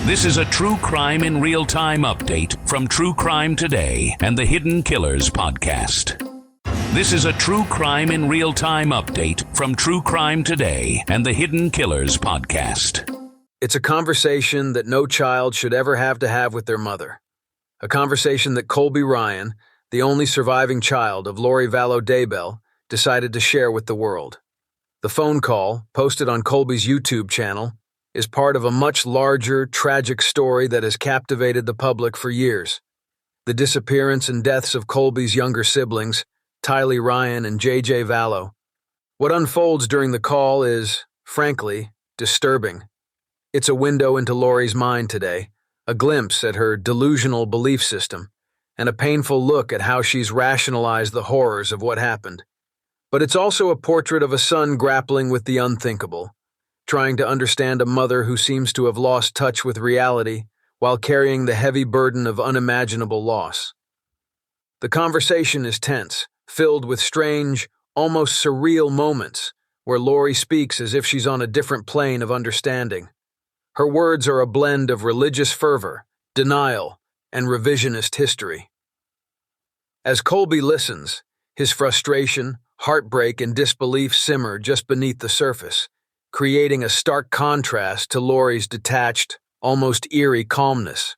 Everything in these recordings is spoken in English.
This is a true crime in real time update from True Crime Today and the Hidden Killers podcast. This is a true crime in real time update from True Crime Today and the Hidden Killers podcast. It's a conversation that no child should ever have to have with their mother. A conversation that Colby Ryan, the only surviving child of Lori Vallow Daybell, decided to share with the world. The phone call, posted on Colby's YouTube channel, is part of a much larger, tragic story that has captivated the public for years. The disappearance and deaths of Colby's younger siblings, Tylee Ryan and J.J. Vallow. What unfolds during the call is, frankly, disturbing. It's a window into Lori's mind today, a glimpse at her delusional belief system, and a painful look at how she's rationalized the horrors of what happened. But it's also a portrait of a son grappling with the unthinkable, trying to understand a mother who seems to have lost touch with reality while carrying the heavy burden of unimaginable loss. The conversation is tense, filled with strange, almost surreal moments where Lori speaks as if she's on a different plane of understanding. Her words are a blend of religious fervor, denial, and revisionist history. As Colby listens, his frustration, heartbreak, and disbelief simmer just beneath the surface, creating a stark contrast to Lori's detached, almost eerie calmness.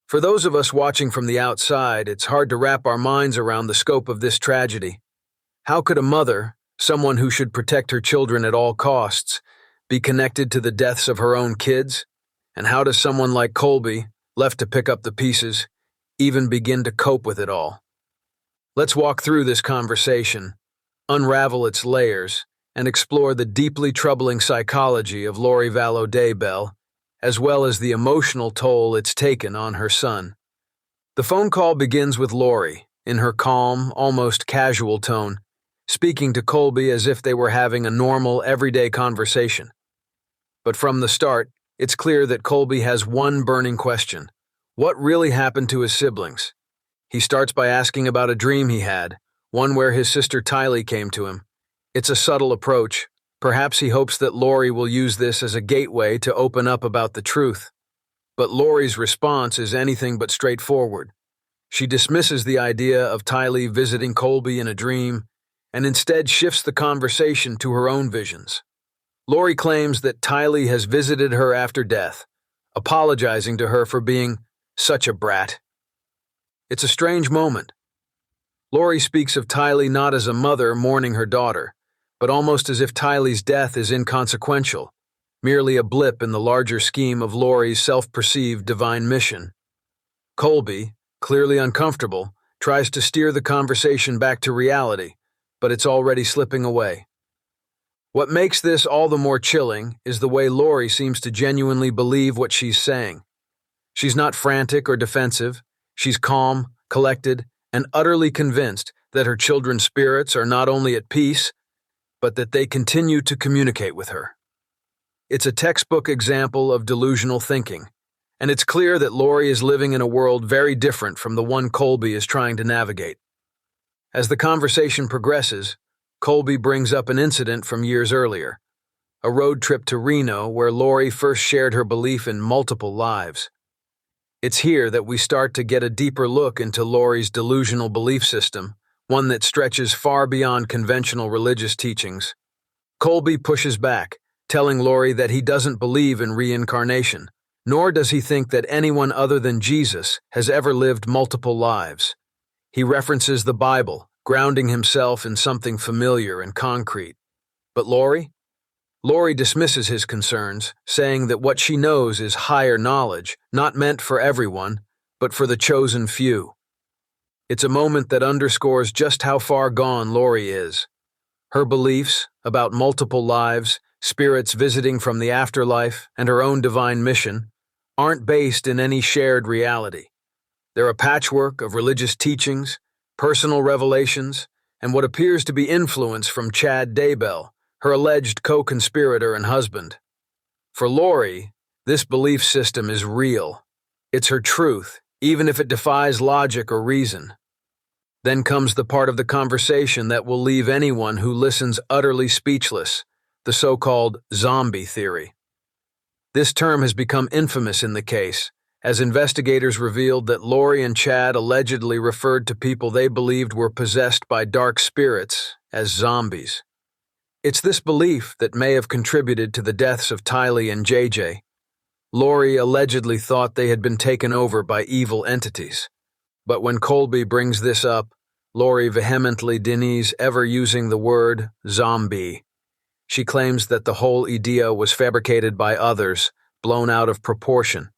For those of us watching from the outside, it's hard to wrap our minds around the scope of this tragedy. How could a mother, someone who should protect her children at all costs, be connected to the deaths of her own kids? And how does someone like Colby, left to pick up the pieces, even begin to cope with it all? Let's walk through this conversation, unravel its layers, and explore the deeply troubling psychology of Lori Vallow Daybell, as well as the emotional toll it's taken on her son. The phone call begins with Lori, in her calm, almost casual tone, speaking to Colby as if they were having a normal, everyday conversation. But from the start, it's clear that Colby has one burning question. What really happened to his siblings? He starts by asking about a dream he had, one where his sister Tylee came to him. It's a subtle approach. Perhaps he hopes that Lori will use this as a gateway to open up about the truth. But Lori's response is anything but straightforward. She dismisses the idea of Tylee visiting Colby in a dream, and instead shifts the conversation to her own visions. Lori claims that Tylee has visited her after death, apologizing to her for being such a brat. It's a strange moment. Lori speaks of Tylee not as a mother mourning her daughter, but almost as if Tylee's death is inconsequential, merely a blip in the larger scheme of Lori's self-perceived divine mission. Colby, clearly uncomfortable, tries to steer the conversation back to reality, but it's already slipping away. What makes this all the more chilling is the way Lori seems to genuinely believe what she's saying. She's not frantic or defensive. She's calm, collected, and utterly convinced that her children's spirits are not only at peace, but that they continue to communicate with her. It's a textbook example of delusional thinking, and it's clear that Lori is living in a world very different from the one Colby is trying to navigate. As the conversation progresses, Colby brings up an incident from years earlier, a road trip to Reno where Lori first shared her belief in multiple lives. It's here that we start to get a deeper look into Lori's delusional belief system, one that stretches far beyond conventional religious teachings. Colby pushes back, telling Lori that he doesn't believe in reincarnation, nor does he think that anyone other than Jesus has ever lived multiple lives. He references the Bible, grounding himself in something familiar and concrete. But Lori dismisses his concerns, saying that what she knows is higher knowledge, not meant for everyone, but for the chosen few. It's a moment that underscores just how far gone Lori is. Her beliefs about multiple lives, spirits visiting from the afterlife, and her own divine mission aren't based in any shared reality. They're a patchwork of religious teachings, personal revelations, and what appears to be influence from Chad Daybell, her alleged co-conspirator and husband. For Lori, this belief system is real. It's her truth, even if it defies logic or reason. Then comes the part of the conversation that will leave anyone who listens utterly speechless, the so-called zombie theory. This term has become infamous in the case, as investigators revealed that Lori and Chad allegedly referred to people they believed were possessed by dark spirits as zombies. It's this belief that may have contributed to the deaths of Tylee and JJ. Lori allegedly thought they had been taken over by evil entities. But when Colby brings this up, Lori vehemently denies ever using the word zombie. She claims that the whole idea was fabricated by others, blown out of proportion.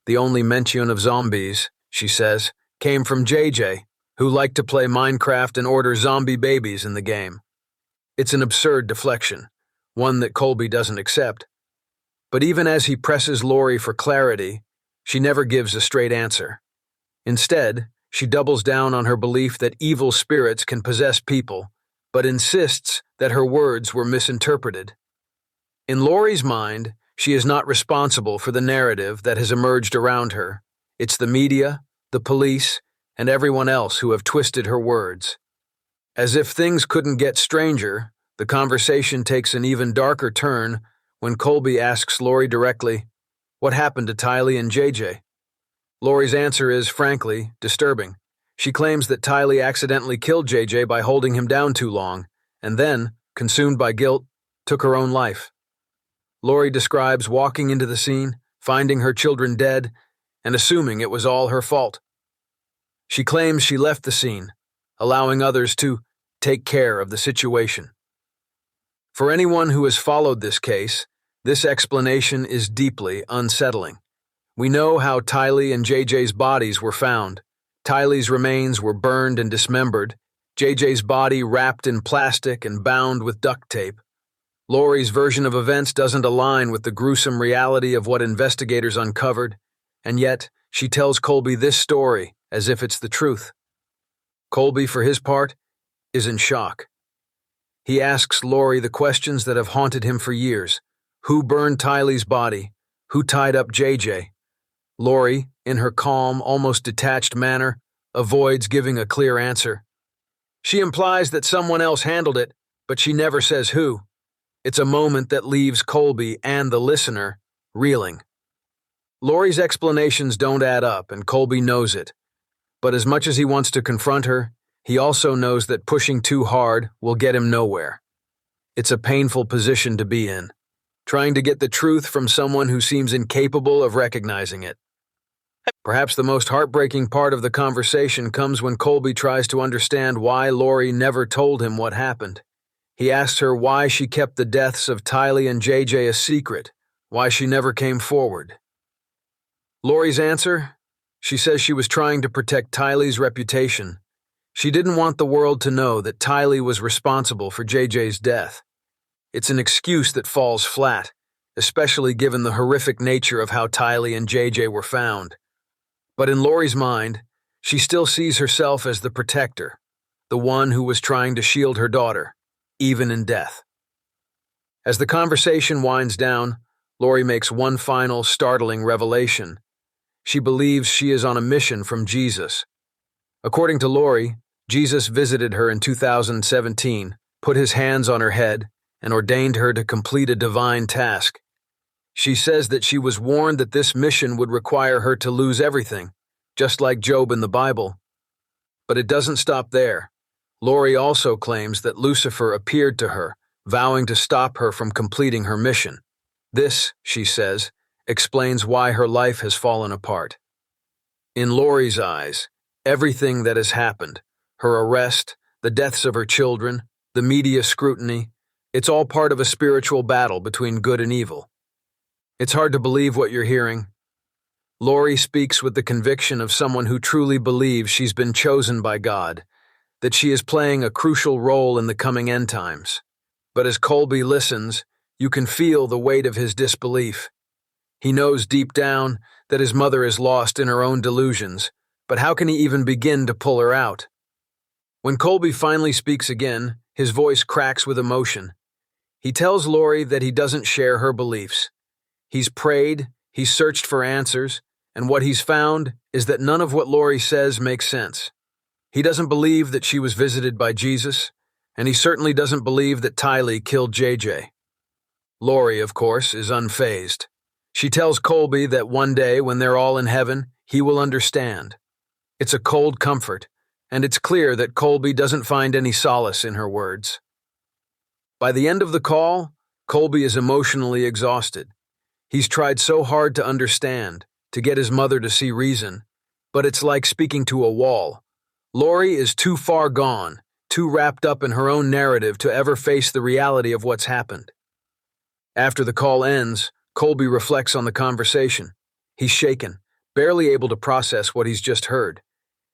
The only mention of zombies, she says, came from JJ, who liked to play Minecraft and order zombie babies in the game. It's an absurd deflection, one that Colby doesn't accept. But even as he presses Lori for clarity, she never gives a straight answer. Instead, she doubles down on her belief that evil spirits can possess people, but insists that her words were misinterpreted. In Lori's mind, she is not responsible for the narrative that has emerged around her. It's the media, the police, and everyone else who have twisted her words. As if things couldn't get stranger, the conversation takes an even darker turn when Colby asks Lori directly, "What happened to Tylee and JJ?" Lori's answer is, frankly, disturbing. She claims that Tylee accidentally killed JJ by holding him down too long, and then, consumed by guilt, took her own life. Lori describes walking into the scene, finding her children dead, and assuming it was all her fault. She claims she left the scene, allowing others to take care of the situation. For anyone who has followed this case, this explanation is deeply unsettling. We know how Tylee and JJ's bodies were found. Tylee's remains were burned and dismembered, JJ's body wrapped in plastic and bound with duct tape. Lori's version of events doesn't align with the gruesome reality of what investigators uncovered, and yet she tells Colby this story as if it's the truth. Colby, for his part, is in shock. He asks Lori the questions that have haunted him for years. Who burned Tylee's body? Who tied up JJ? Lori, in her calm, almost detached manner, avoids giving a clear answer. She implies that someone else handled it, but she never says who. It's a moment that leaves Colby and the listener reeling. Lori's explanations don't add up, and Colby knows it. But as much as he wants to confront her, he also knows that pushing too hard will get him nowhere. It's a painful position to be in, trying to get the truth from someone who seems incapable of recognizing it. Perhaps the most heartbreaking part of the conversation comes when Colby tries to understand why Lori never told him what happened. He asks her why she kept the deaths of Tylee and JJ a secret, why she never came forward. Lori's answer? She says she was trying to protect Tylee's reputation. She didn't want the world to know that Tylee was responsible for JJ's death. It's an excuse that falls flat, especially given the horrific nature of how Tylee and JJ were found. But in Lori's mind, she still sees herself as the protector, the one who was trying to shield her daughter, even in death. As the conversation winds down, Lori makes one final startling revelation. She believes she is on a mission from Jesus. According to Lori, Jesus visited her in 2017, put his hands on her head, and ordained her to complete a divine task. She says that she was warned that this mission would require her to lose everything, just like Job in the Bible. But it doesn't stop there. Lori also claims that Lucifer appeared to her, vowing to stop her from completing her mission. This, she says, explains why her life has fallen apart. In Lori's eyes, everything that has happened, her arrest, the deaths of her children, the media scrutiny, it's all part of a spiritual battle between good and evil. It's hard to believe what you're hearing. Lori speaks with the conviction of someone who truly believes she's been chosen by God, that she is playing a crucial role in the coming end times. But as Colby listens, you can feel the weight of his disbelief. He knows deep down that his mother is lost in her own delusions, but how can he even begin to pull her out? When Colby finally speaks again, his voice cracks with emotion. He tells Lori that he doesn't share her beliefs. He's prayed, he's searched for answers, and what he's found is that none of what Lori says makes sense. He doesn't believe that she was visited by Jesus, and he certainly doesn't believe that Tylee killed JJ. Lori, of course, is unfazed. She tells Colby that one day when they're all in heaven, he will understand. It's a cold comfort, and it's clear that Colby doesn't find any solace in her words. By the end of the call, Colby is emotionally exhausted. He's tried so hard to understand, to get his mother to see reason, but it's like speaking to a wall. Lori is too far gone, too wrapped up in her own narrative to ever face the reality of what's happened. After the call ends, Colby reflects on the conversation. He's shaken, barely able to process what he's just heard.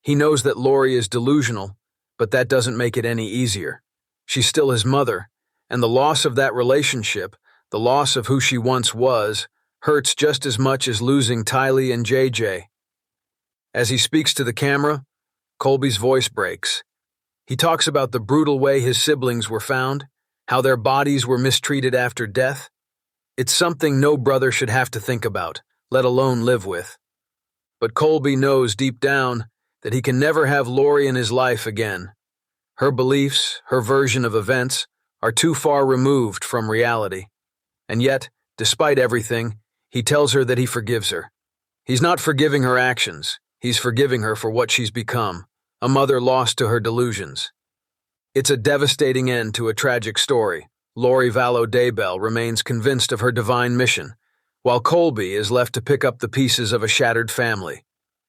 He knows that Lori is delusional, but that doesn't make it any easier. She's still his mother, and the loss of that relationship, the loss of who she once was, hurts just as much as losing Tylee and JJ. As he speaks to the camera, Colby's voice breaks. He talks about the brutal way his siblings were found, how their bodies were mistreated after death. It's something no brother should have to think about, let alone live with. But Colby knows deep down that he can never have Lori in his life again. Her beliefs, her version of events, are too far removed from reality. And yet, despite everything, he tells her that he forgives her. He's not forgiving her actions. He's forgiving her for what she's become, a mother lost to her delusions. It's a devastating end to a tragic story. Lori Vallow Daybell remains convinced of her divine mission, while Colby is left to pick up the pieces of a shattered family.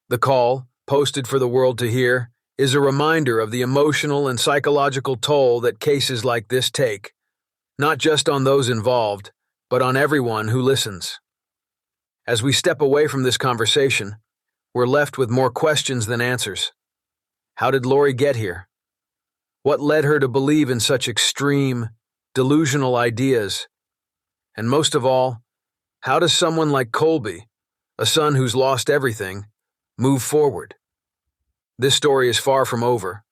The call, posted for the world to hear, is a reminder of the emotional and psychological toll that cases like this take, not just on those involved, but on everyone who listens. As we step away from this conversation, we're left with more questions than answers. How did Lori get here? What led her to believe in such extreme, delusional ideas? And most of all, how does someone like Colby, a son who's lost everything, move forward? This story is far from over.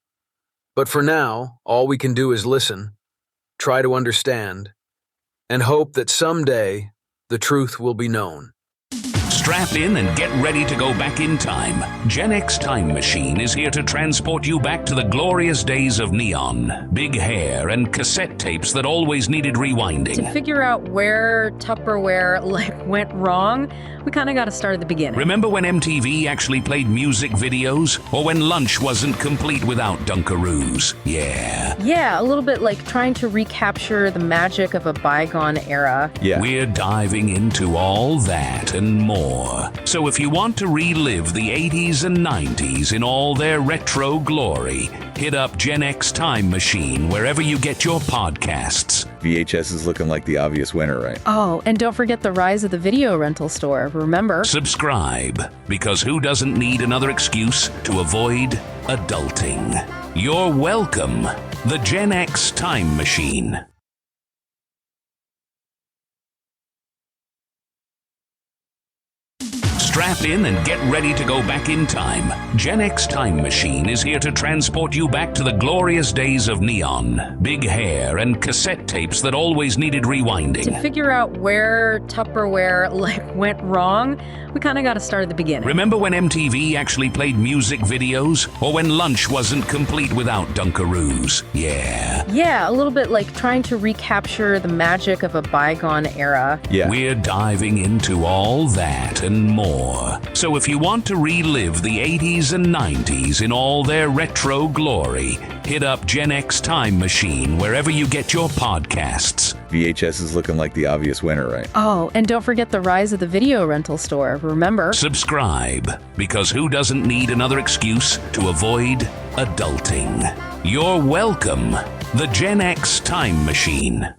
But for now, all we can do is listen, try to understand, and hope that someday the truth will be known. Strap in and get ready to go back in time. Gen X Time Machine is here to transport you back to the glorious days of neon, big hair, and cassette tapes that always needed rewinding. To figure out where Tupperware went wrong, we kind of got to start at the beginning. Remember when MTV actually played music videos? Or when lunch wasn't complete without Dunkaroos? Yeah, a little bit like trying to recapture the magic of a bygone era. Yeah. We're diving into all that and more. So if you want to relive the 80s and 90s in all their retro glory, hit up Gen X Time Machine wherever you get your podcasts. VHS is looking like the obvious winner, right? Oh, and don't forget the rise of the video rental store, remember? Subscribe, because who doesn't need another excuse to avoid adulting? You're welcome, the Gen X Time Machine. Strap in and get ready to go back in time. Gen X Time Machine is here to transport you back to the glorious days of neon, big hair, and cassette tapes that always needed rewinding. To figure out where Tupperware went wrong, we kind of got to start at the beginning. Remember when MTV actually played music videos? Or when lunch wasn't complete without Dunkaroos? Yeah, a little bit like trying to recapture the magic of a bygone era. Yeah. We're diving into all that and more. So if you want to relive the 80s and 90s in all their retro glory, hit up Gen X Time Machine wherever you get your podcasts. VHS is looking like the obvious winner, right? Oh, and don't forget the rise of the video rental store, remember? Subscribe, because who doesn't need another excuse to avoid adulting? You're welcome, the Gen X Time Machine.